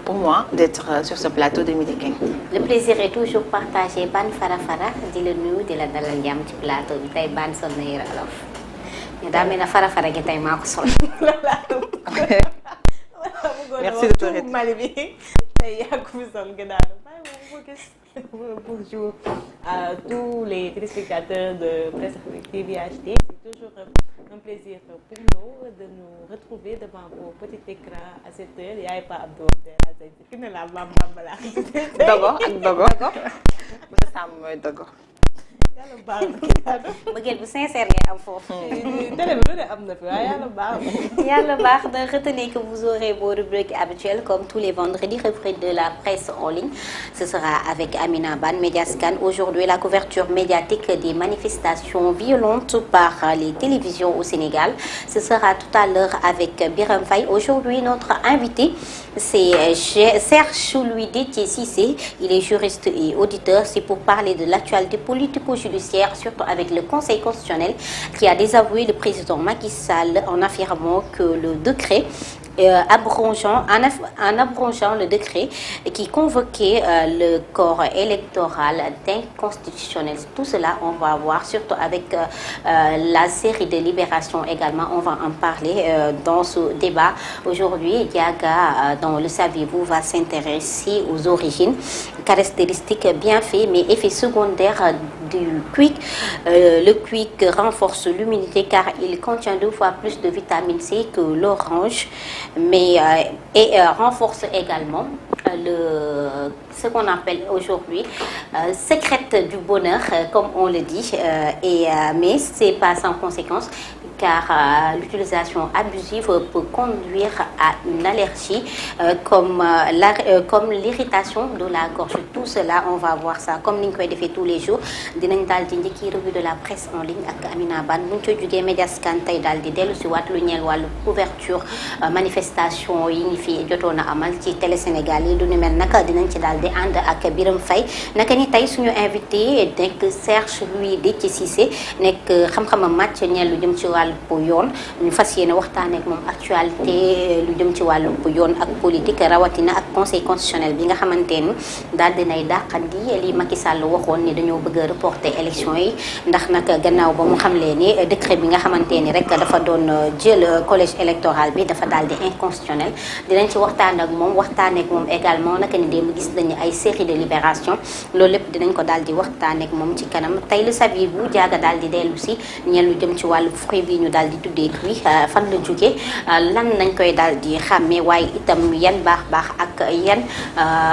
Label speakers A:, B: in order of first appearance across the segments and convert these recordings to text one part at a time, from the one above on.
A: pour moi d'être sur ce plateau de Midi King.
B: Le plaisir est toujours partagé. Ban Fara Fara di la nuyu di la dalal jàmm ci plateau bi tey Ban sol na yére olof mais daa mel ne Fara Fara gi tey maa ko sol.
A: Merci de ton rythme.
C: Mali bi tey yaa ko fi sol gannaaw bonjour à tous les téléspectateurs de Presse Afrique TV HD. C'est toujours un plaisir pour nous de nous retrouver devant vos petits écrans à cette heure. yaay Pa Abdou ki ne la bambala
A: dogo ak dogo monsieur Samb mooy dogo.
C: yàlla baax na
B: bëggeel bu sincère ngay am foofu.
C: télé bi lu ne am na fi waaye yàlla baax na.
B: Yàlla baax na. Retenez que vous aurez vos rubriques habituelles comme tous les vendredis, rubrique de la presse en ligne. Ce sera avec Amina Ban, Mediascan. Aujourd'hui, la couverture médiatique des manifestations violentes par les télévisions au Sénégal. Ce sera tout à l'heure avec Biram Faye. Aujourd'hui, notre invité, c'est Serge Louis Déthié Cissé. Il est juriste et auditeur. C'est pour parler de l'actualité politico-judiciaire, surtout avec le Conseil constitutionnel qui a désavoué le président Macky Sall en affirmant que le décret en abrogeant le décret qui convoquait le corps électoral d'inconstitutionnel. Tout cela, on va voir, surtout avec la série de Libération également. On va en parler dans ce débat. Aujourd'hui, Diaga, dans Le Saviez-vous, va s'intéresser aux origines, caractéristiques, bienfaits, mais effets secondaires du quick. Le quick renforce l'immunité car il contient 2 fois plus de vitamine C que l'orange, mais renforce également ce qu'on appelle aujourd'hui sécrète du bonheur, comme on le dit, mais c'est pas sans conséquence car l'utilisation abusive peut conduire à une allergie comme l'irritation de la gorge. Tout cela, on va voir ça comme ni ñu koy defee tous les jours. Dinañ daal di njëkki revue de la presse en ligne ak Amina Ban bu ñu ko jugee Mediascan tey daal di dellu si waat lu ñeel wàllu couverture manifestation yi ñu fi jotoon a amal ci Télé Sénégal yi du ni mel naka dinañ ci daal di ànd ak Biram Faye. Naka ni tey suñu invité nekk Serge Louis Déthié Cissé nekk xam-xamam màcc ñeel lu jëm ci wàllu yoon. ñu fas yéene waxtaanee ak moom actualité lu jëm ci wàllu yoon ak politique rawatina ak conseil constitutionnel bi nga xamante ni daal dinay dàqandi li Macky Sall waxoon ni dañoo bëgg a reporter élection yi ndax nag gannaaw ba mu xamlee ni décret bi nga xamante ni rek dafa doon jël collège électoral bi dafa daal di inconstitutionnel. dinañ ci waxtaan ak moom également naka ni démb gis nañu ay série de Libération loolu lépp dinañ ko daal di waxtaanee ak moom ci kanam. tey Le Saviez-vous Diaga daal di dellu si ñeel lu jëm ci wàllu fruit bi ñu daal di tuddee kuy fan la jóge lan nañ koy daal di xàmmee waaye itam yan baax ak yan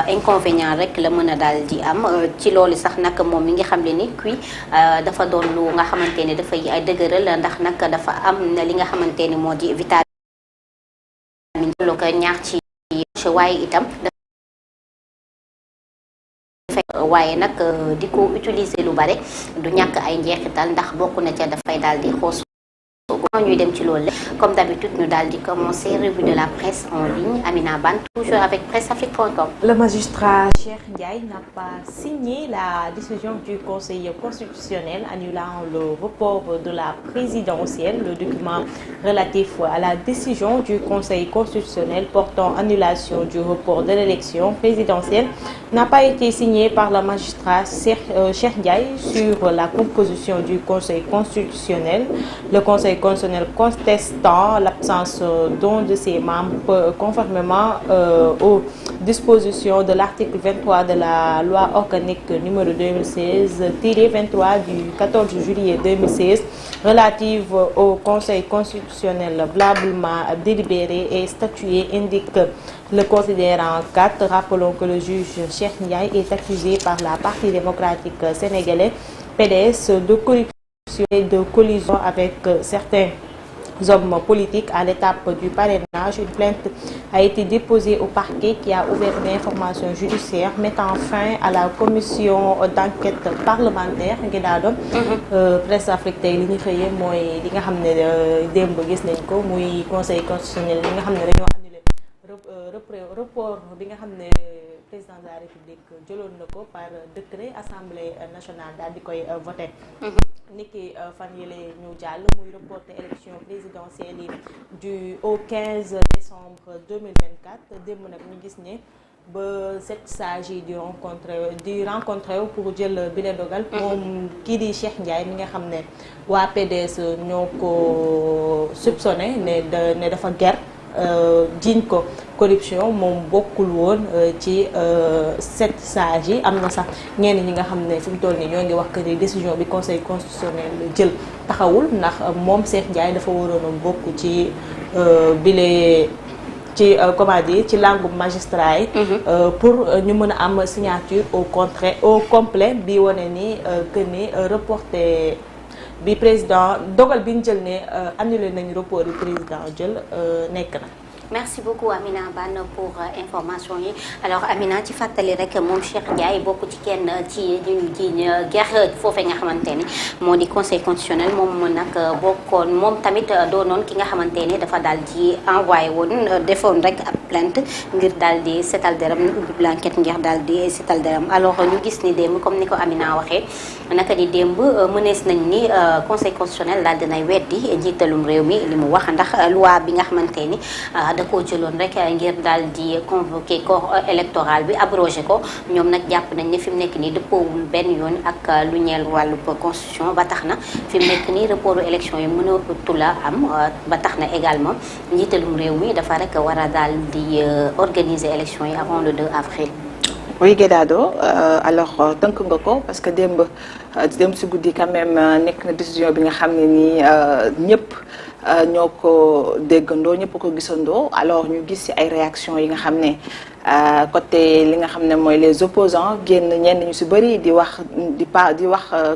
B: inconvénient rek la mën a daal di am ci loolu sax nag moom mi ngi xam le ni kuy dafa doon lu nga xamante ni dafay dëgëral ndax nag dafa am li nga xamante ni moo di vitamine lu ko ñaax ci waaye itam waaye nag di ko utiliser lu bare du ñàkk ay njeexital ndax bokk na ca dafay daal di xoos ñuy dem ci loolu comme d'habitude ñu daal di commencer revue de la presse en ligne. Amina Ban, toujours avec presseafrique.com.
C: Le magistrat Cheikh Ndiaye n'a pas signé la décision du Conseil constitutionnel annulant le report de la présidentielle. Le document relatif à la décision du Conseil constitutionnel portant annulation du report de l'élection présidentielle n'a pas été signé par le magistrat Cheikh Ndiaye sur la composition du Conseil constitutionnel. Le Conseil constitutionnel contestant l'absence d'un de ses membres conformément aux dispositions de l'article 23 de la loi organique numéro 2016-23 du 14 juillet 2016 relative au Conseil constitutionnel valablement délibéré et statué, indique le considérant 4. Rappelons que le juge Cheikh Ndiaye est accusé par la Parti démocratique sénégalais PDS de corruption et de collusion avec certains hommes politiques à l'étape du parrainage. Une plainte a été déposée au parquet qui a ouvert une information judiciaire mettant fin à la commission d'enquête parlementaire Guédado. Presse Afrique tey li ñu xëyee mooy li nga xam ne démb gis nañ ko muy conseil constitutionnel li nga xam ne dañoo annulé report bi nga xam ne président de la République jëloon na ko par décret assemblée nationale daal di koy voté. niki fan yële ñu jàll muy reporter élection présidentielle yi au 15 décembre 2024 démb nag ñu gis ne ba 7 sages yi di rencontré pour jël bile dogal. moom kii di Cheikh Ndiaye mi nga xam ne waa PDS ñoo ko soupçonné ne dafa ger jiiñ ko corruption moom bokkul woon ci 7 sages yi. am na sax ñenn ñi nga xam ne fi mu toll nii ñoo ngi wax que ni décision bi conseil constitutionnel jël taxawul ndax moom Cheikh Ndiaye dafa waroon a bokk ci bile ci comment dire ci langue magistrat yi. pour ñu mën a am signature au complet bi wane ni que ni reporté bi président dogal bi ñu jël ne annulé nañu report bi président jël nekk na.
B: merci beaucoup Amina Bane pour information yi alors Amina ci fàttali rek moom Cheikh Ndiaye bokk ci kenn ci ñu jiiñ guerre foofee nga xamante ni moo di conseil constitutionnel moom nag bokkoon moom tamit doonoon ki nga xamante ni dafa daal di envoyé woon defoon rek ab plainte ngir daal di setal deram ubbi blanquette ngir daal di setal deram alors ñu gis ni démb comme ni ko Amina waxee naka di démb mënees nañ ni conseil constitutionnel daal dinay weddi njiitalum réew mi li mu wax ndax loi bi nga xamante ni da koo jëloon rek ngir daal di convoquer corps électoral bi abrogé ko ñoom nag jàpp nañ ne fi mu nekk nii dëppoowul benn yoon ak lu ñeel wàllu constitution ba tax na fi mu nekk nii reportu élection yi mënatu la am ba tax na également njiitalum réew mi dafa rek war a daal di organiser élection yi avant le 2 avril.
A: oui Guédado alors tënk nga ko parce que démb si guddi quand même nekk na décision bi nga xam ne nii ñëpp ñoo ko déggandoo ñëpp ko gisandoo alors ñu gis ci ay réactions yi nga xam ne côté li nga xam ne mooy les opposants génn ñenn ñu ci bëri di wax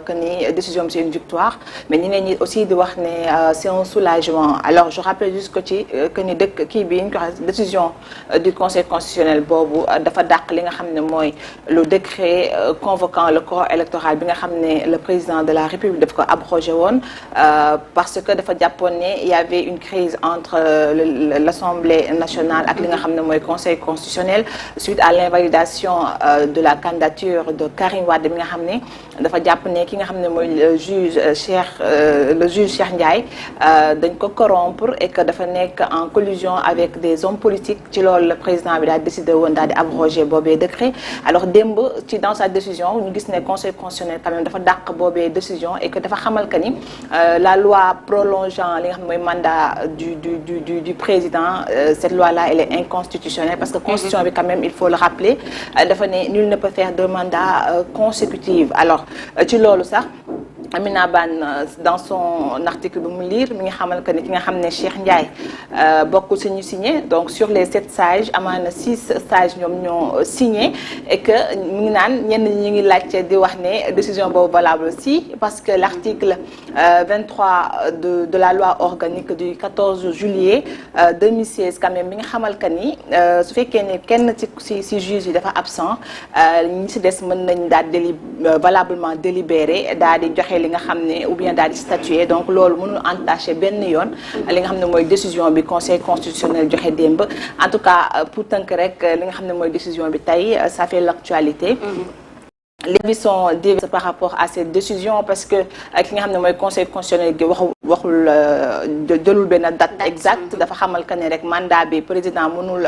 A: que ni décision bi c'est une victoire mais ñeneen ñi aussi di wax ne c'est un soulagement alors je rappelle juste que ni kii bi ñu ko wax décision du conseil constitutionnel boobu dafa dàq li nga xam ne mooy le décret convoquant le corps électoral bi nga xam ne le président de la République daf ko abrogé woon parce que dafa jàppoon ne il y avait une crise entre l'Assemblée nationale ak li nga xam ne mooy conseil constitutionnel suite à l'invalidation de la candidature de Karim Wade bi nga xam ne dafa jàpp ne ki nga xam ne mooy le juge Cheikh Ndiaye dañ ko corrompre et que dafa nekk en collusion avec des hommes politiques ci loolu le président bi daal décidé woon daal di abroger boobee décret alors démb dans sa décision ñu gis ne conseil constitutionnel quand même dafa dàq boobee décision et que dafa xamal que ni la loi prolongeant li nga xam ne mooy mandat du président cette loi là elle est inconstitutionnelle parce que constitution bi quand même il faut le rappeler dafa ne nul ne peut faire 2 mandats consécutifs alors ci loolu sax Amina Bane dans son article bi mu lire mi ngi xamal que ni ki nga xam ne Cheikh Ndiaye bokkul si ñu signé donc sur les 7 sages amaana 6 sages ñoom ñoo signé et que mu ngi naan ñenn ñi ngi laajte di wax ne décision boobu valable aussi parce que l'article 23 de la loi organique du 14 juillet 2016 quand même mi nga xamal que ni su fekkee ne kenn ci juge yi dafa absent ñi ci des mën nañ daal valablement délibérer daal di joxe li nga xam ne ou bien daal di statuer donc loolu mënul entacher benn yoon li nga xam ne mooy décision bi conseil constitutionnel joxe démb en tout cas pour tënk rek li nga xam ne mooy décision bi tey ça fait l'actualité. Les avis sont divers par rapport à cette décision parce que ki nga xam ne mooy conseil constitutionnel gi waxul jëlul benn date exacte dafa xamal que ne rek mandat bi président mënul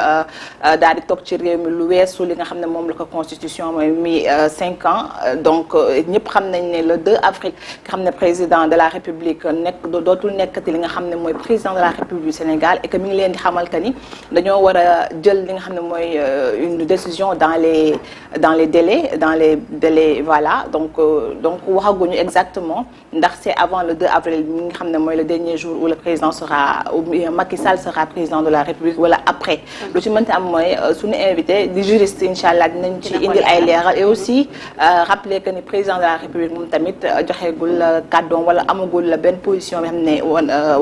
A: daal di toog ci réew mi lu weesu li nga xam ne moom la ko constitution mooy mi 5 ans donc ñëpp xam nañ ne le 2 avril nga xam ne président de la république dootul nekkati li nga xam ne mooy président de la république du Sénégal et que mi ngi leen di xamal que ni dañoo war a jël li nga xam ne mooy une décision dans les délais voilà donc waxaguñu exactement ndax c'est avant le 2 avril mi nga xam ne mooy le dernier jour où le président sera ou Macky Sall sera président de la République wala après lu ci mënti am mooy suñu invité di juriste incha allah dinañ ci indil ay leeral et aussi rappeler que ni président de la République moom tamit joxeegul kàddoom wala amagul benn position bi xam ne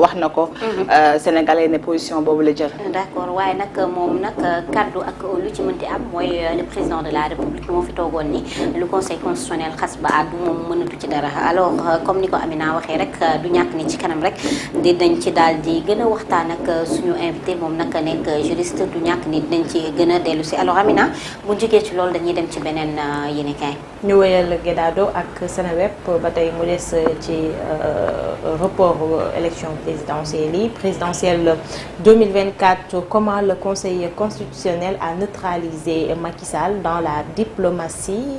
A: wax na ko sénégalais ne position boobu la jël
B: d'accord waaye nag moom nag kàddu ak lu ci mënti am mooy le président de la République moo fi toogoon ni lu conseil constitutionnel xas ba àddu moom mënatu ci dara alors comme ni ko Amina waxee rek du ñàkk ni ci ci kanam rek dinañ ci daal di gën a waxtaan ak suñu invité moom naka nekk juriste du ñàkk ni dinañ ci gën a dellu si. alors Amina bu jógee ci loolu dañuy dem ci beneen yéenekaay.
C: ñu wéyal Guédado ak Seneweb ba tey mu des ci report élection présidentielle 2024. Comment le Conseil constitutionnel a neutralisé Macky Sall dans la diplomatie,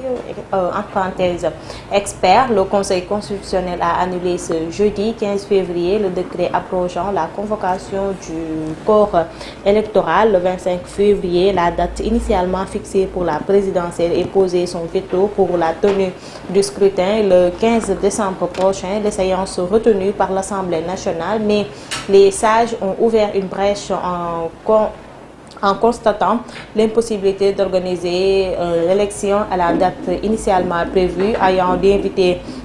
C: entre parenthèses expert. Le Conseil constitutionnel a annulé ce jeudi 15 février le décret abrogeant la convocation du corps électoral. Le 25 février, la date initialement fixée pour la présidentielle est posée son veto pour la tenue du scrutin le 15 décembre prochain. Les séances retenues par l'Assemblée nationale, mais les sages ont ouvert une brèche en constatant l'impossibilité d'organiser l'élection à la date initialement prévue,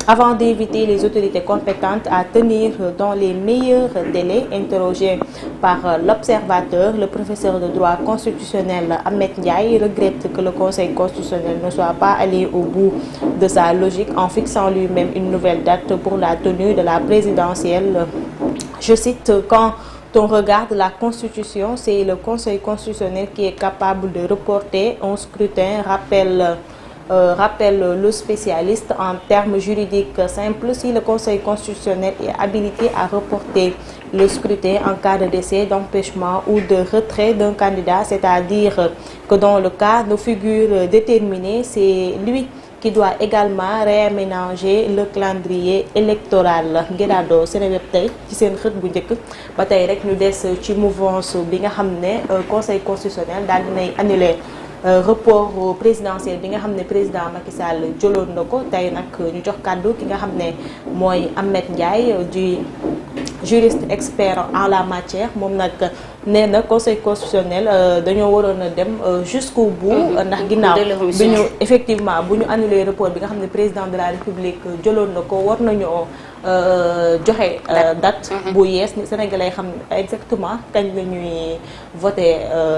C: avant d'inviter les autorités compétentes à tenir dans les meilleurs délais. Interrogé par l'Observateur, le professeur de droit constitutionnel Ahmed Ndiaye regrette que le Conseil constitutionnel ne soit pas allé au bout de sa logique en fixant lui-même une nouvelle date pour la tenue de la présidentielle. Je cite, quand on regarde la Constitution, c'est le Conseil constitutionnel qui est capable de reporter un scrutin, rappelle le spécialiste. En termes juridiques simples, si le Conseil constitutionnel est habilité à reporter le scrutin en cas de décès, d'empêchement ou de retrait d'un candidat, c'est-à-dire que dans le cas de figure déterminée, c'est lui qui doit également réaménager le calendrier électoral. Guédado Seneweb tey ci seen xët bu njëkk ba tey rek ñu des ci mouvance bi nga xam ne conseil constitutionnel daal dinay annuler report présidentiel bi nga xam ne président Macky Sall jëloon na ko. Tey nag ñu jox kàddu ki nga xam ne mooy Ahmed Ndiaye du juriste expert en la matière. Moom nag nee na conseil constitutionnel dañoo waroon a dem jusqu'au bout ndax ginnaaw bi ñu effectivement bu ñu annulé report bi nga xam ne président de la république jëloon na ko war nañoo joxe date bu yees ni sénégalais xam exactement kañ la ñuy voté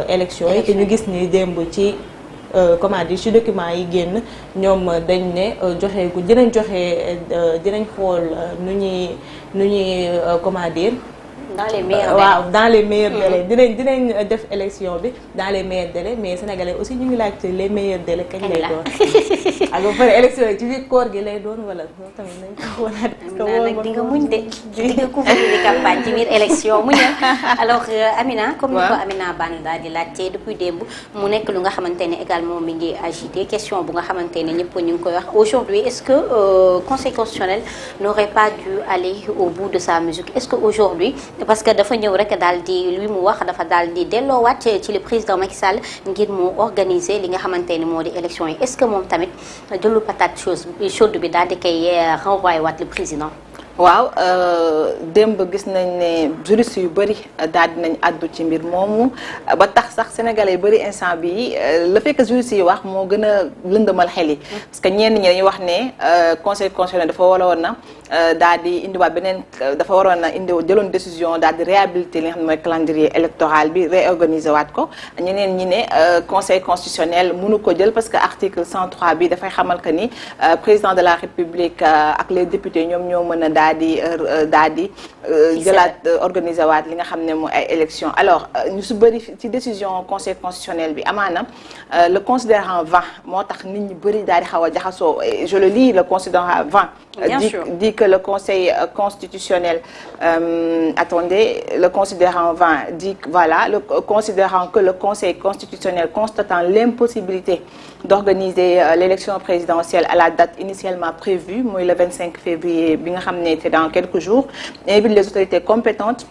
C: élection yi. te ñu gis ni démb ci comment dire ci document yi génn ñoom dañ ne joxe gu dinañ xool nu ñuy comment dire
B: dans les meilleurs délais.
C: waaw dans les meilleurs délais dinañ def élection bi dans les meilleurs délais, mais sénégalais aussi ñu ngi laaj les meilleurs délais kañ lay doon ak ba pare élection yi ci biir koor gi lay doon wala tamit nañ ko wala
B: di nga muñ de di nga couvrir campagne ci biir élection muñ. Alors Amina comme ni ko Amina Ban daal di laajte depuis démb mu nekk lu nga xamante ne également mi ngi agité question bu nga xamante ne ñëpp ñu ngi koy wax aujourd'hui. Est-ce que Conseil constitutionnel n'aurait pas dû aller au bout de sa musique? Est-ce que aujourd'hui parce que dafa ñëw rek daal di li mu wax dafa daal di delloowaat ci le président Macky Sall ngir mu organiser li nga xamante ni moo di élection yi. Est-ce que moom tamit jëlul patate chaude bi daal di koy renvoyer waat le président?
A: waaw démb gis nañ ne juristes yu bëri daal di nañ àddu ci mbir moomu ba tax sax sénégalais yu bëri instant bi le fait que juristes yi wax moo gën a lëndëmal xel yi. parce que ñenn ñi dañuy wax ne conseil constitutionnel dafa waroon na daal di indiwaat beneen dafa waroon na jëloon décision daal di réhabiliter li nga xam ne mooy calendrier électoral bi réorganiser waat ko. ñeneen ñi ne conseil constitutionnel mënu ko jël parce que article 103 bi dafay xamal que ni président de la république ak les députés ñoom ñoo mën a daal di jëlaat organiser waat li nga xam ne mooy ay élection. Alors ñu su bëri ci décision conseil constitutionnel bi amaana le considérant 20 moo tax nit ñi bëri daal di xaw a jaxasoo. Je le lis, le considérant 20 dit que le conseil constitutionnel le considérant 20 dit voilà, considérant que le conseil constitutionnel constatant l'impossibilité d'organiser l'élection présidentielle à la date initialement prévue, mooy le 25 février bi nga xam ne c'est dans quelques jours, invite les autorités compétentes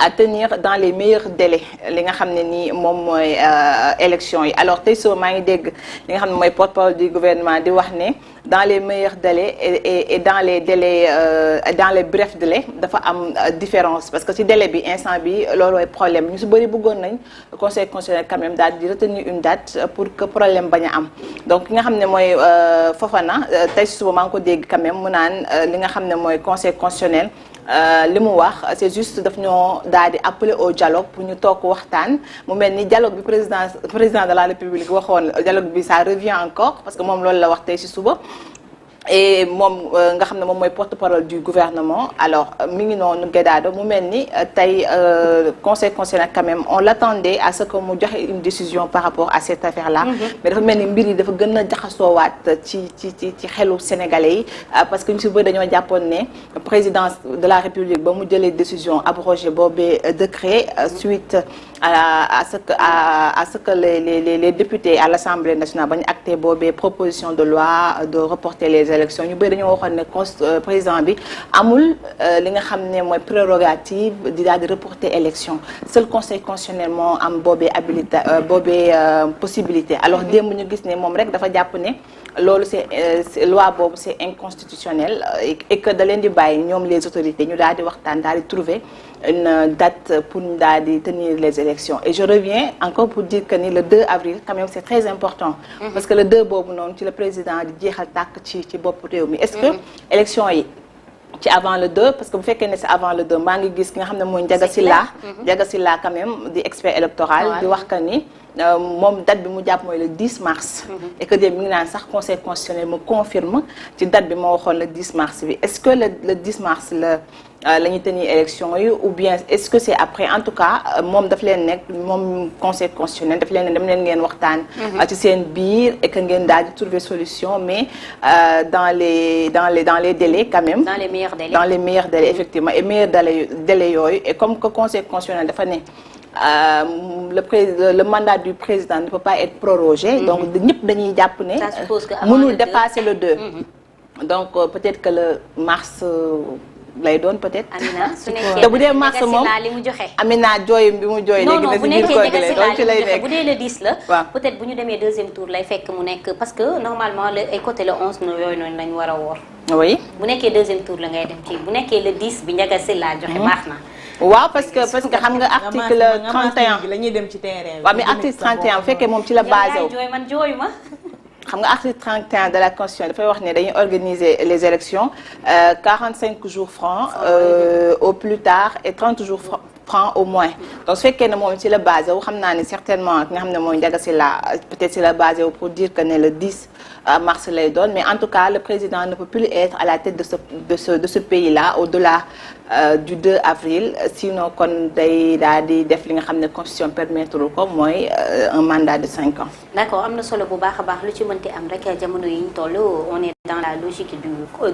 A: à tenir dans les meilleurs délais li nga xam ne nii moom mooy élection yi. Alors tey soo maa ngi dégg li nga xam ne mooy porte-parole du gouvernement di wax ne dans les meilleurs délais et dans les délais dans les brefs délais dafa am différence parce que ci délai bi instant bi loolooy problème ñu si bëri bëggoon nañ conseil constitutionnel quand même daal di retenir une date pour que problème bañ a am. Donc ki nga xam ne mooy Fofana tey si suba maa ngi ko dégg quand même mu naan li nga xam ne mooy conseil constitutionnel li mu wax c'est juste daf ñoo daal di appeler au dialogue pour ñu toog waxtaan. Mu mel ni dialogue bi président de la république waxoon dialogue bi ça revient encore parce que moom loolu la wax tey ci suba. et moom nga xam ne moom mooy porte-parole du gouvernement alors mi ngi noonu Guédado mu mel ni tey conseil constitutionnel quand même on l'attendait à ce que mu joxe une décision par rapport à cette affaire-là. Mais dafa mel ni mbir yi dafa gën a jaxasoowaat ci xelu sénégalais yi parce que ñu si bëri dañoo jàppoon ne président de la République ba mu jëlee décision abrogé boobee décret suite à ce que les députés à l'Assemblée nationale ba ñu acté boobee proposition de loi de reporter les élections ñu bëri dañoo waxoon ne président bi amul li nga xam ne mooy prérogative di daal di reporter élection seul conseil constitutionnel moo am boobee habilité boobee possibilité alors démb ñu gis ne moom rek dafa jàpp ne loolu c'est loi boobu c'est inconstitutionnel et que da leen di bàyyi ñoom les autorités ñu daal di waxtaan daal di trouver une date pour ñu daal di tenir les élections et je reviens encore pour dire que ni le 2 avril quand même c'est très important parce que le 2 boobu noonu ci le président di jeexal tàkk ci bopp réew mi est-ce que élection yi ci avant le 2 parce que bu fekkee ne c'est avant le 2 maa ngi gis ki nga xam ne mooy Ndiaga Sylla quand même di expert électoral di wax que ni moom date bi mu jàpp mooy le 10 mars et que dem mi ngi naan sax conseil constitutionnel me confirme ci date bi ma waxoon le 10 mars bi est-ce que le 10 mars la ñuy tenir élection yi ou bien est-ce que c'est après en tout cas moom daf leen nekk moom conseil constitutionnel daf leen ne dem leen ngeen waxtaan ci seen biir et que ngeen daal di trouver solution mais dans les délais quand même
B: dans les meilleurs délais
A: effectivement et meilleurs délais yooyu et comme que conseil constitutionnel dafa ne le mandat du président ne peut pas être prorogé donc ñëpp dañuy jàpp ne mënul dépasser le 2 donc peut-être que le mars lay doon peut-être.
B: Amina su nekkee
A: te bu dee mars moom
B: li mu joxe.
A: Amina jooyum bi mu jooy. léegi na si biir koor gi lay doon ci lay nekk
B: bu dee le 10 la.
A: waaw
B: peut-être bu ñu demee deuxième tour lay fekk mu nekk parce que normalement le ay côté le 11 yooyu noonu lañu war a woor.
A: oui
B: bu nekkee deuxième tour la ngay dem ci bu nekkee le 10 bi Ndiaga Sylla joxe baax na.
A: waaw parce que xam nga article 31
C: la ñuy dem ci terrain bi.
A: waaw mais article 31 bu fekkee moom ci la basé wu.
B: jooy man jooyu ma.
A: xam nga article 31 de la Constitution dafay wax ne dañuy organiser les élections 45 jours francs au plus tard et 30 jours francs au moins donc su fekkee ne moom ci la basé wu xam naa ne certainement ki nga xam ne mooy Ndiaga Sylla peut-être ci la basé wu pour dire que ne le 10 mars lay doon mais en tout cas le président ne peut plus être à la tête de ce pays-là au-delà du 2 avril sinon kon day daal di def li nga xam ne constitution permettre ko mooy un mandat de 5 ans.
B: D'accord am na solo bu baax a baax lu ci mënti am rek jamono yi ñu toll on est dans la logique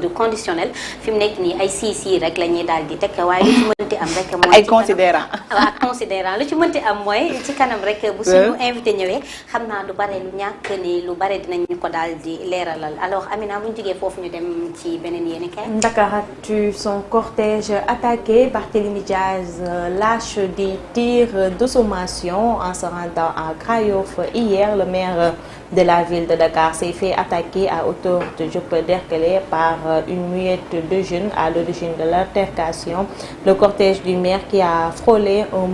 B: du conditionnel fi mu nekk nii ay si rek la ñuy daal di teg waaye lu ci mënti am rek. mooy
A: ay considérant
B: waaw considérant lu ci mënti am mooy ci kanam rek. bu suñu invité ñëwee xam naa lu bare lu ñàkk ni lu bare dinañu ko daal di leeralal alors Amina bu ñu jógee foofu ñu dem ci beneen yéen kay.
C: Dakaractu son cortège attaqué, Barthélémy Diaz lâche des tirs de sommation en se rendant à Grand-Yoff hier. Le maire de la ville de Dakar s'est fait attaquer à hauteur de Dieuppeul-Derklé par une muette de jeunes à l'origine de l'altercation. Le cortège du maire qui a frôlé un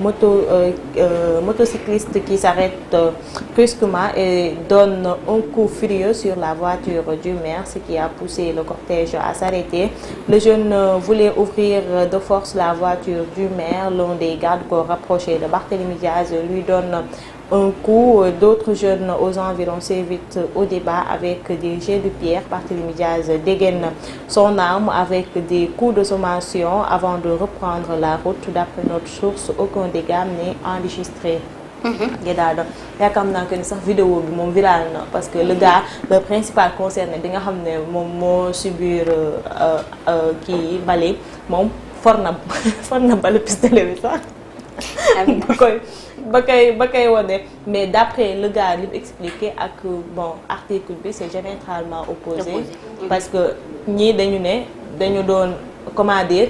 C: motocycliste qui s'arrête brusquement et donne un coup furieux sur la voiture du maire, ce qui a poussé le cortège à s'arrêter. Le jeune voulait ouvrir de force la voiture du maire. L'un des gardes-corps rapprochés de Barthélémy Diaz lui donne un coup. D'autres jeunes aux environs s'invitent au débat avec des jets de pierre. Barthélémy Diaz dégaine son arme avec des coups de sommation avant de reprendre la route. D'après notre source, aucun dégât n'est enregistré. Guédado yaakaar naa que ni sax vidéo bi moom viral na parce que le gars le principal concerné bi nga xam ne moom moo subir kii bale moom for na bale pistolet bi sax ba koy wone mais d'après le gars li mu expliqué ak bon article bi c'est diamétralement opposé parce que ñii dañu doon comment dire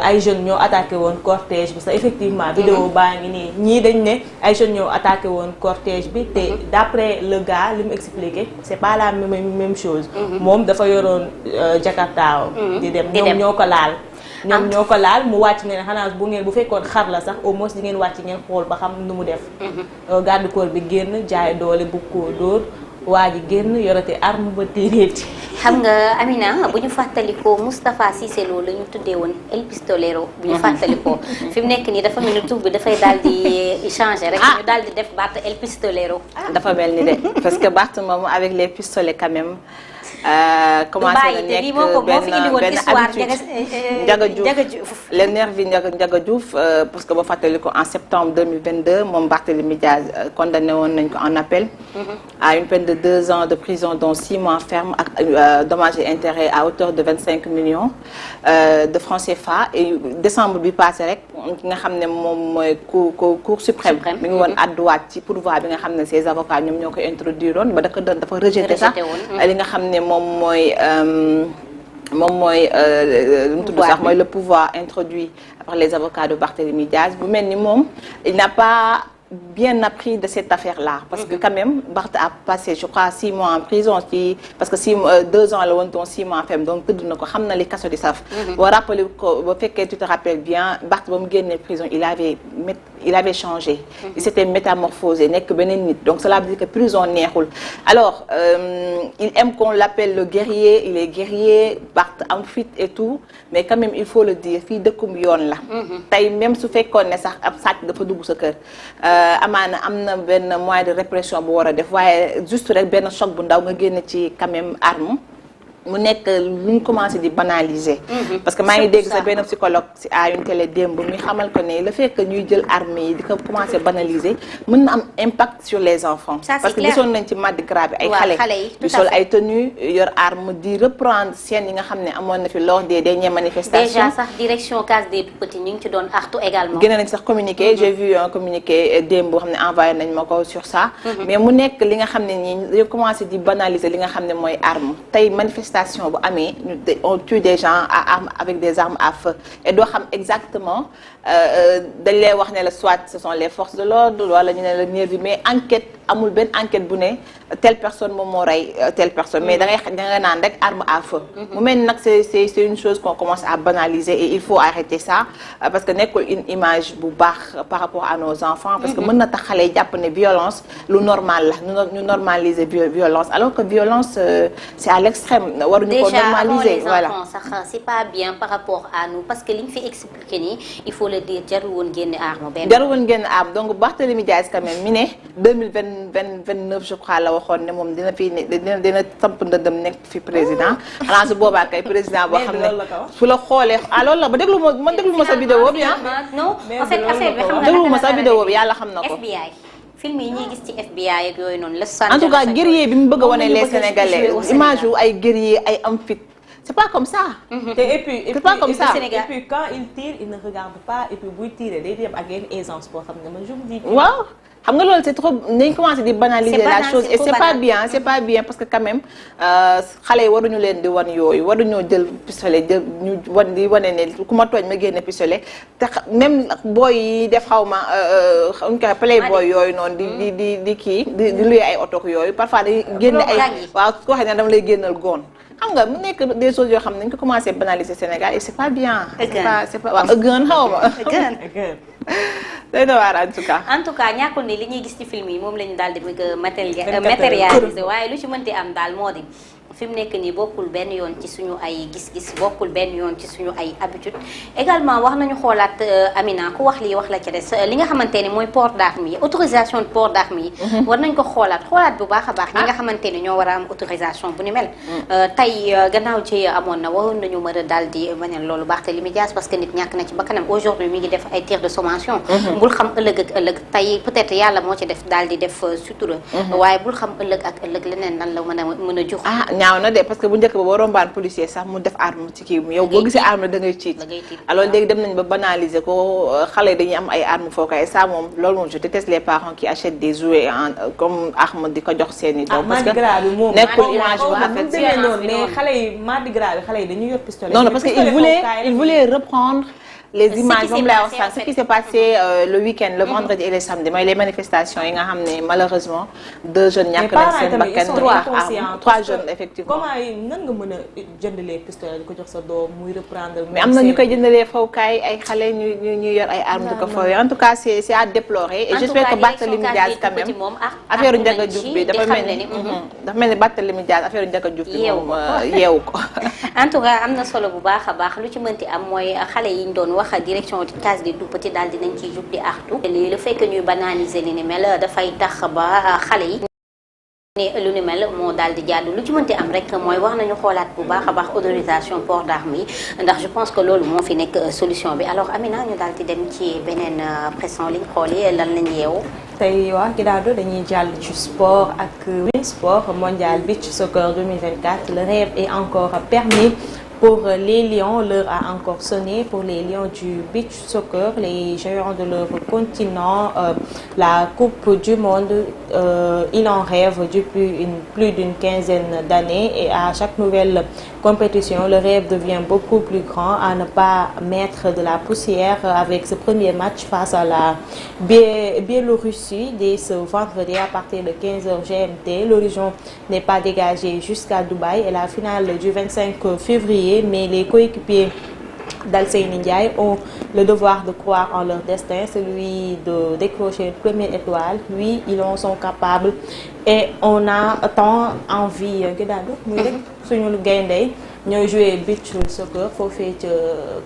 C: ay jeunes ñoo attaqué woon cortège bi sax effectivement vidéo baa ngi nii ñii dañ ne ay jeunes ñoo attaqué woon cortège bi te d'après le gars li mu expliqué c'est pas la même chose moom dafa yoroon Jakarta di dem ñoom ñoo ko laal mu wàcc ne xanaa bu fekkoon xar la sax au moins di ngeen wàcc ngeen xool ba xam nu mu def garde corps bi génn jaay doole bu ko dóor waa ji génn yorate arme ba téeréeti.
B: xam nga Amina bu ñu fàttalikoo Moustapha Cissé Lo la ñu tuddee woon El Pistolero. bu ñu fàttalikoo fi mu nekk nii dafa mel ni tur bi dafay daal di changer rek. ñu daal di def Bart El Pistolero.
A: dafa mel ni de parce que Bart moom avec les pistolets quand même. commencé na nekk benn habitude Ndiaga Diouf les nervis Ndiaga Diouf parce que ba fàttali ko en septembre 2022 moom Barthélémy Diaz condamné woon nañ ko en appel à une peine de 2 ans de prison dont 6 mois ferme ak dommages et intérêts à hauteur de 25 millions de francs CFA et décembre bi passé rek ki nga xam ne moom mooy cour suprême mi ngi woon adduwaat ci pourvoi bi nga xam ne ses avocats ñoom ñoo ko introduire woon ba dafa rejeté sax li nga xam ne moom mooy lu mu tudd sax mooy le pouvoir introduit par les avocats de Barthélémy Diaz bu mel ni moom il n'a pas bien appris de cette affaire-là parce que quand même Barth a passé je crois 6 mois en prison parce que 2 ans la woon donc 6 mois ferme donc tëdd na ko xam na li kaso di saf boo rappelé ko ba fekkee tu te rappelles bien Barth ba mu génnee prison il avait changé il s'était métamorphosé nekk beneen nit donc cela veut dire que prison neexul alors il aime qu'on l'appelle le guerrier il est guerrier Barth am fit et tout mais quand même il faut le dire fii dëkkum yoon la tey même su fekkoon ne sax ab sàcc dafa dugg sa kër amaana am na benn moyen de répression bu war a def waaye juste rek benn choc bu ndaw nga génn ci quand même arme mu nekk lu ñu commencé di banaliser. parce que maa ngi dégg sa benn psychologue si à une télé démb mi xamal ko ne le fait que ñuy jël armes yi di ko commencé banaliser mën na am impact sur les enfants. parce que gisoon nañ ci Mardi Gras bi ay xale yu sol ay tenues yor arme di reprendre scène yi nga xam ne amoon na fi lors des dernières manifestations.
B: déjà sax direction case des tout-petits ñu ngi ci doon artu également.
A: génne nañ sax communiqué j'ai vu un communiqué démb boo xam ne envoyé nañ ma ko sur ça. mais mu nekk li nga xam ne nii dañoo commencé di banaliser li nga xam ne mooy arme tey manifestation bu amee on tue des gens à armes avec des armes à feu et doo xam exactement dañ lay wax ne la soit ce sont les forces de l'ordre wala ñu ne la nervi mais enquête amul benn enquête bu ne telle personne moom moo rey telle personne mais da nga naan rek arme à feu mu mel ni nag c'est une chose qu'on commence à banaliser et il faut arrêter ça parce que nekkul une image bu baax par rapport à nos enfants parce que mën na tax xale yi jàpp ne violence lu normal la ñu normaliser violence alors que violence c'est à l'extrême waruñu ko normaliser
B: voilà sax c'est pas bien par rapport à nous parce que li ñu fi expliqué nii il faut le dire jarul woon génne arme benn
A: jarul woon génne arme donc Barthélémy Diaz quand même mi ne 2029 je crois la waxoon ne moom dina fi dina samp ndëndëm nekk fi président xanaa su boobaa kay président boo xam ne fu la xoolee loolu la ba déglu ma sa vidéo bi
B: non en fait affaire bi xam nga
A: déglu ma sa vidéo bi yàlla xam na ko
B: FBI film yi ñuy gis ci FBI ak yooyu noonu la
A: en tout cas guerrier bi mu bëgg a wane les Sénégalais image yu ay guerrier ay am fit c'est pas comme ça.
C: Et puis
B: et
C: puis quand il tire il ne regarde pas et puis buy tirer day dem ak yenn aisance boo xam ne man je me dis.
A: waaw xam nga loolu c'est trop nañ commencé di banaliser la chose et c'est pas bien parce que quand même xale yi waruñu leen di wan yooyu waruñoo jël pistolet jël ñu di wane ne ku ma tooñ ma génne pistolet te même booy yi def xaw ma ñu koy playboy yooyu noonu di kii di luye ay oto yooyu parfois day génne ay waaw ko waxee ne dama lay génnal goon xam nga mu nekk des choses yoo xam ne dañ ko commencé banaliser Sénégal et c'est pas bien. c'est pas waaw ëgën xaw ma. day na waar
B: en tout cas ñàkkul ni li ñuy gis ci film yi moom lañu daal di matérialiser waaye lu ci mënti am daal moo di fi mu nekk nii bokkul benn yoon ci suñu ay gis-gis bokkul benn yoon ci suñu ay habitude également wax nañu xoolaat Amina ku wax lii wax la ca des li nga xamante ne mooy port d'armes yi autorisation de port d'armes yi war nañ ko xoolaat bu baax a baax ñi nga xamante ne ñoo war a am autorisation bu ni mel tey gannaaw ci amoon na waroon nañu mën a daal di bañal loolu Barthélémy Dias parce que nit ñàkk na ci bakkanam aujourd'hui mi ngi def ay tir de sommation bul xam ëllëg ak ëllëg tey peut-être yàlla moo ci def daal di def sutura waaye bul xam ëllëg ak ëllëg leneen nan la mën a jur
A: ñaaw na de parce que bu njëkk ba boo rombaan policier sax mu def arme ci kii yow boo gisee arme da ngay tiit alors léegi dem nañ ba banaliser ko xale yi dañuy am ay arme foo koy ça moom loolu moom je déteste les parents qui achètent des jouets comme arme di ko jox seen i doom parce que nekkul image bu rafet
C: mais xale yi Mardi Gras bi xale yi dañuy yor pistolet
A: non parce que il voulait reprendre les images moom lay wax ce qui s'est passé le week-end le vendredi et le samedi mooy les manifestations yi nga xam ne malheureusement 2 jeunes ñàkk nañ seen bakkan 3 jeunes effectivement.
C: comment nan nga mën a jëndalee pistolet di ko jox sa doom muy reprendre.
A: mais am na ñu koy jëndalee fawkaay ay xale ñu yor ay armes di ko fawee en tout cas c'est à déplorer et j'espère que Barthélémy Dias quand même affaire Ndiaga Diouf bi dafa mel ni Barthélémy Dias affaire Ndiaga Diouf bi moom yeewu ko.
B: en tout cas am na solo bu baax a baax lu ci mënti am mooy xale yi ñu doon wax direction case des tout-petits daal dinañ ciy jug di artu le fait que ñuy banaliser li ni mel dafay tax ba xale yi lu ni mel moo daal di jàddu lu ci mënti am rek mooy wax nañu xoolaat bu baax a baax autorisation port d'armes yi ndax je pense que loolu moo fi nekk solution bi alors Amina ñu daal di dem ci beneen presse en ligne xool yi lan lañu yeewu.
C: tey waa Kidado dañuy jàll ci sport ak Winsport mondial beach soccer 2024 le rêve est encore permis. Pour les Lions, l'heure a encore sonné pour les Lions du beach soccer, les géants de leur continent, la Coupe du Monde. Ils en rêvent depuis plus d'une quinzaine d'années et à chaque nouvelle compétition, le rêve devient beaucoup plus grand à ne pas mettre de la poussière avec ce premier match face à la Biélorussie dès ce vendredi à partir de 15h GMT. L'horizon n'est pas dégagé jusqu'à Dubaï et la finale du 25 février. Mais les coéquipiers d'Alseyni Ndiaye ont le devoir de croire en leur destin, celui de décrocher une première étoile. Oui, ils en sont capables et on a tant envie que daal muy rek suñu gaynde ñooy jouer beach soccer foofee ca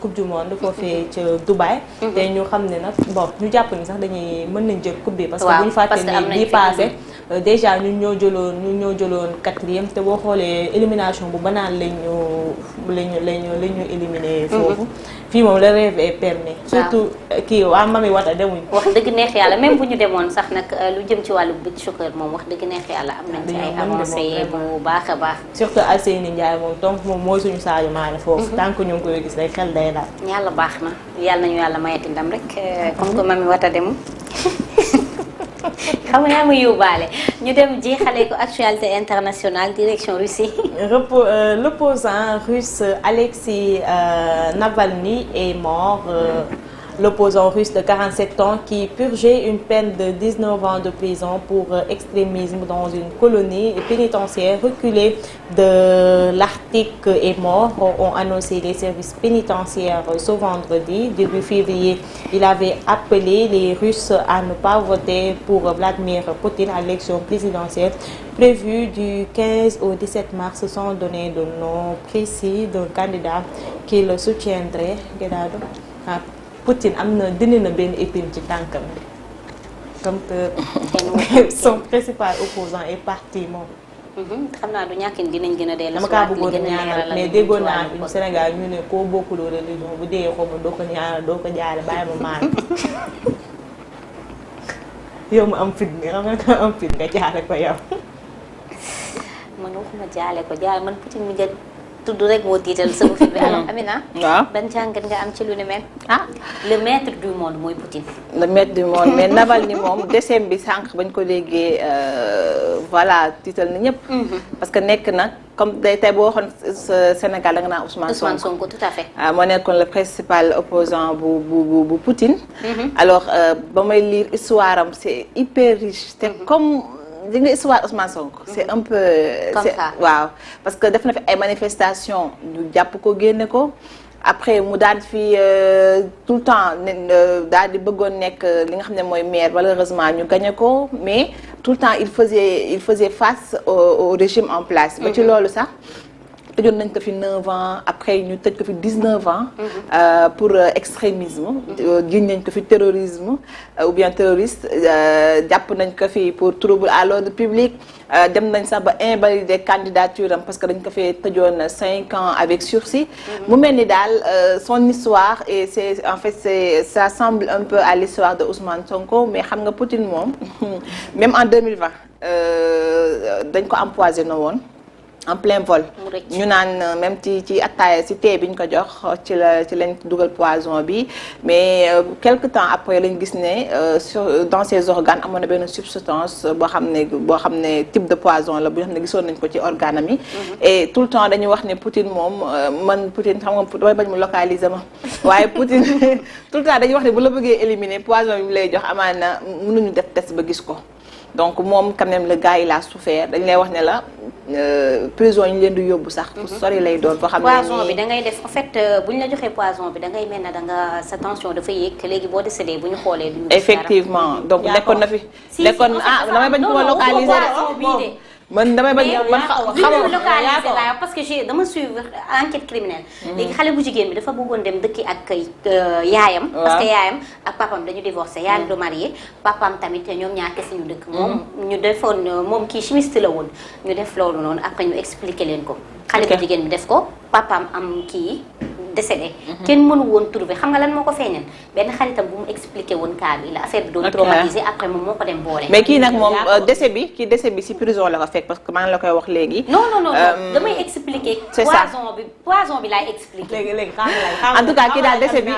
C: coupe du monde foofee ca Dubaï. te ñu xam ne nag bon ñu jàpp ni sax dañuy mën nañ jël coupe bi. parce que bu ñu fàtte ni bii passé déjà ñun ñoo jëloon 4e te boo xoolee élimination bu banaan lañu éliminé foofu. fii moom le rêve est permis. surtout kii waa Mami Wata demuñ.
B: wax dëgg neex yàlla même bu ñu demoon sax nag lu jëm ci wàllu beach soccer moom wax dëgg neex yàlla am nañ ci ay avancées bu baax a baax.
C: surtout Alseyni Ndiaye moom donc moom mooy suñu Sadio Mané foofu. tant que ñu ngi koy gis rek xel day daal.
B: yàlla baax na yàlla nañu yàlla mayati ndam rek comme que Mami Wata demul. xam nga yaa ma yóbbaale ñu dem jeexale ko actualité internationale direction Russie.
C: L'opposant russe Alexei Navalny est mort. L'opposant russe de 47 ans qui purgeait une peine de 19 ans de prison pour extrémisme dans une colonie pénitentiaire reculée de l'Arctique est mort, ont annoncé les services pénitentiaires ce vendredi. Début février, il avait appelé les Russes à ne pas voter pour Vladimir Poutine à l'élection présidentielle prévue du 15 au 17 mars sans donner de nom précis d'un candidat qui le soutiendrait. Poutine dindi na benn épine ci tànkam bi comme que son principal opposant est parti moom.
B: xam naa du ñàkkin dinañ gën a dellu.
C: dama kaa bëggoon ñaanal mais déggoon naa bi Sénégal ñu ne koo bokkuloo religion bu dee xaw ma doo ko ñaanal doo ko jaale bàyyi ma maan. yow mu am fit nga xam nga am fit nga jaale ko yow.
B: man waxuma jaale ko jaale man Poutine mi nga tudd rek moo tiital sama fit bi. alors Amina.
A: waaw ban
B: jàngat nga am ci lu ni mel. le maître du monde mooy Poutine.
A: le maître du monde mais Navalny moom décès bi sànq bañ ko déggee voilà tiital na ñëpp. parce que nekk na comme tey boo waxoon Sénégal da nga naan Ousmane
B: Sonko tout à fait.
A: moo nekkoon le principal opposant bu Poutine. alors ba may lire histoire am c'est hyper riche. te comme. di nga histoire Ousmane Sonko c'est un peu
B: comme ça
A: waaw parce que def na fi ay manifestations ñu jàpp ko génne ko après mu daal fi tout le temps daal di bëggoon nekk li nga xam ne mooy maire malheureusement ñu gagné ko mais tout le temps il faisait face au régime en place. ba ci loolu sax tëjoon nañ ko fi 9 ans après ñu tëj ko fi 19 ans. pour extrémisme. jiñ nañ ko fi terrorisme ou bien terroriste jàpp nañ ko fi pour trouble à l'ordre public dem nañ sax ba invalider candidature am parce que dañ ko fi tëjoon 5 ans avec sursis. mu mel ni daal son histoire et ça semble un peu à l'histoire de Ousmane Sonko mais xam nga Poutine moom même en 2020 dañ ko empoisonné woon. en plein vol ñu naan même ci attaaya ci thé bi ñu ko jox ci lañ dugal poison bi mais quelque temps après lañ gis ne dans ses organes amoon na benn substance boo xam ne type de poison la bu xam ne gisoon nañ ko ci organe am yi et tout le temps dañuy wax ne Poutine moom Poutine xam nga damay bañ mu localiser ma waaye Poutine tout le temps dañuy wax ne bu la bëggee éliminer poison bi mu lay jox amaana mënuñu def test ba gis ko donc moom quand même le gars il a souffert dañ lay wax ne la prison yi ñu leen di yóbbu sax. fu sori lay doon foo xam ne
B: poison bi da ngay def en fait bu ñu la joxee poison bi da ngay mel ne da nga sa tension dafa yéeg léegi boo décédé bu ñu xoolee. duñu
A: effectivement donc nekkoon na fi. nekkoon damay bañ ko localiser man damay bañ man
B: xamoo localisé laa parce que j'ai dama suivre enquête criminelle. léegi xale bu jigéen bi dafa bëggoon dem dëkki ak yaayam. parce que yaayam ak papam dañu divorcé yaayam du marié papam tamit ñoom ñaar kese ñu dëkk. moom ñu defoon moom kii chimiste la woon ñu def loolu noonu après ñu expliqué leen ko. xale bu jigéen bi def ko papam am kii décédé. kenn mënu woon trouvé xam nga lan moo ko feeñal benn xaritam bu mu expliqué woon cas bi la affaire bi doon traumatisé après moom moo ko dem boole.
A: mais kii nag moom décès bi si prison la ko fekk parce que maa ngi la koy wax léegi.
B: non damay expliqué.
A: c'est ça
B: poison bi laay expliqué.
C: léegi
A: en tout cas kii daal décès bi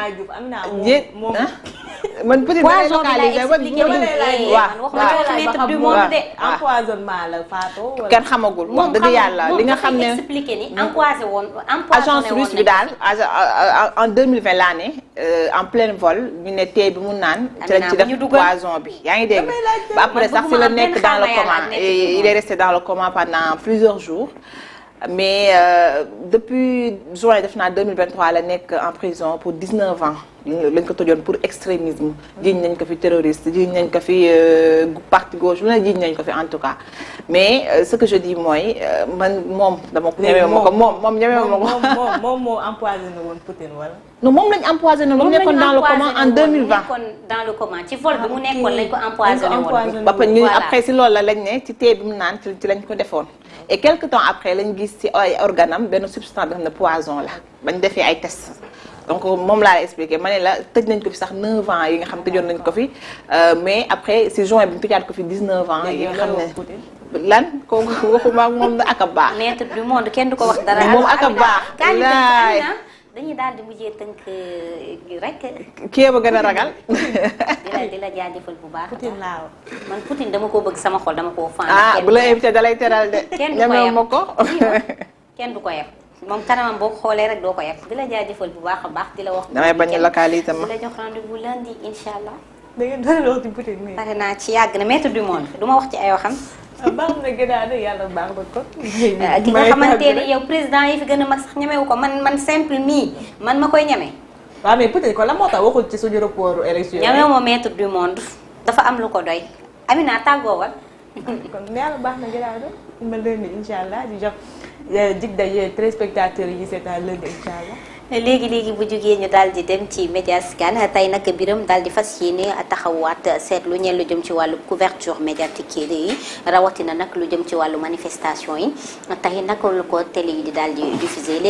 A: man peut-être
B: poison bi laay expliqué
C: empoisonnement la faatoo.
A: kenn xamagul wax dëgg yàlla li nga xam ne
B: moom expliqué ni empoisonné woon
A: agence russe bi daal en 2020 l'année en plein vol ñu ne tey bi mu naan. ci lañ ci def poison bi yaa ngi dégg. ba après sax si la nekk dans le coma il est resté dans le coma pendant plusieurs jours. mais depuis juin def naa 2023 la nekk en prison pour 19 ans lañ ko tëjoon pour extrémisme jiiñ nañ ko fi terroriste jiiñ nañ ko fi parti gauche lu ne jiiñ nañ ko fi en tout cas mais ce que je dis mooy man moom dama ko ñemee ma ko moom ñemee ma ko
C: moom moo empoisonné woon Poutine wala
A: non moom lañ empoisonné mu nekkoon dans le coma en 2020
B: dans le coma ci vol bi mu nekkoon lañ ko empoisonné woon
A: ba ñu après si loolu la lañ ne ci tee bi mu naan ci lañ ko defoon et quelque temps après lañ gis ci ay organam benn substance bi xam ne poison la bañ defee ay tests donc moom laa la expliqué ma ne la tëj nañ ko fi sax 9 ans yi nga xam tëjoon nañ ko fi mais après si juin bi ñu tëjaat ko fi 19 ans yi nga xam ne lan kooku waxuma ak moom ak a baax.
B: maître du monde kenn du ko wax dara.
A: moom ak a baax. laay
B: dañuy daal di mujjee tënk rek.
A: kii ba gën a ragal.
B: di la jaajëfal bu baax.
C: Poutine laa wax.
B: man Poutine dama koo bëgg sama xol dama koo fan.
A: bu la invité dalay teral de.
B: kenn du ko yeb
A: ma ko.
B: kenn du ko yeb. moom kanamam boo ko xoolee rek doo ko yeb di la jaajëfal bu baax a baax di la wax.
A: damay bañ a localité ma
B: di la jox rendez-vous lundi incha allah.
C: da ngeen doon wax ci Poutine nii.
B: pare naa ci yàgg na maître du monde du ma wax ci ay waxam.
C: baax na gën a yàlla baax na ko.
B: ki nga xamante ne yow président yi fi gën a mag sax ñemewu ko man simple mii man ma koy ñeme.
C: waaw mais peut-être kon la moo tax waxul ci suñu rapport élection.
B: ñemewu ma maître du monde dafa am lu ko doy Amina tàggoowal.
C: kon yàlla baax na gën a ma leen di incha allah di jox dig daje téléspectateurs yi seetaan lundi incha allah.
B: léegi bu jógee ñu daal di dem ci Mediascan tey nag Birame daal di fas yéene taxawaat seetlu ñeen lu jëm ci wàllu couverture médiatique yi rawatina nag lu jëm ci wàllu manifestation yi tey nag lu ko télé yi di daal di diffuser.